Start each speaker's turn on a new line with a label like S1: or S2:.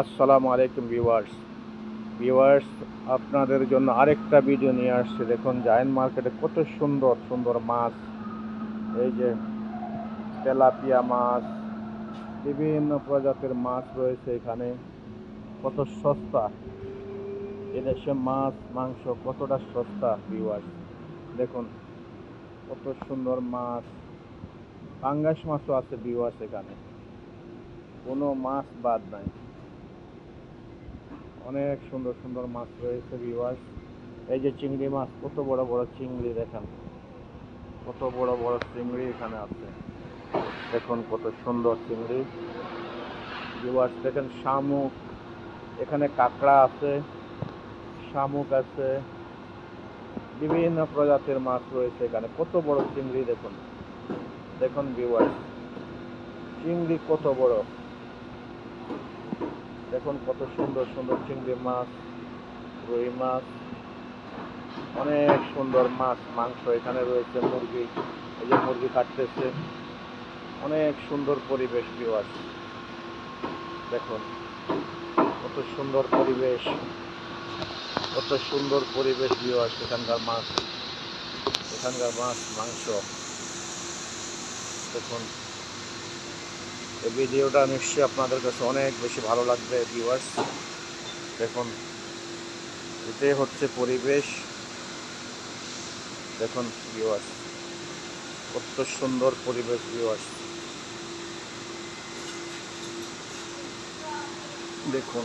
S1: আসসালামু আলাইকুম ভিউয়ার্স আপনাদের জন্য আরেকটা ভিডিও নিয়ে আসছে। দেখুন জায়েন্ট মার্কেটে কত সুন্দর সুন্দর মাছ, এই যে তেলাপিয়া মাছ, বিভিন্ন প্রজাতির মাছ রয়েছে এখানে। কত সস্তা এদেশে মাছ মাংস, কতটা সস্তা ভিউয়ার্স। দেখুন কত সুন্দর মাছ, পাঙ্গাস মাছও আছে ভিউয়ার্স, এখানে কোনো মাছ বাদ নাই। অনেক সুন্দর সুন্দর মাছ রয়েছে ভিউয়ার্স। এই যে চিংড়ি মাছ, কত বড় বড় চিংড়ি, দেখেন কত বড় বড় চিংড়ি এখানে আছে। দেখুন কত সুন্দর চিংড়ি ভিউয়ার্স। দেখেন শামুক, এখানে কাঁকড়া আছে, শামুক আছে, বিভিন্ন প্রজাতির মাছ রয়েছে এখানে। কত বড় চিংড়ি দেখুন, দেখুন ভিউয়ার্স, চিংড়ি কত বড়, দেখুন কত সুন্দর সুন্দর চিংড়ি মাছ, রুই মাছ, অনেক সুন্দর মাছ। মাংস এখানে রয়েছে, মুরগি, এই যে মুরগি কাটতেছে। অনেক সুন্দর পরিবেশ ভিউয়ার্স, দেখুন কত সুন্দর পরিবেশ, কত সুন্দর পরিবেশ ভিউয়ার্স। এখানকার মাছ, এখানকার মাছ মাংস দেখুন। এই ভিডিওটা নিশ্চয়ই আপনাদের কাছে অনেক বেশি ভালো লাগবে ভিউয়ার্স। দেখুন এটাই হচ্ছে পরিবেশ, দেখুন ভিউয়ার্স কত সুন্দর পরিবেশ ভিউয়ার্স। দেখুন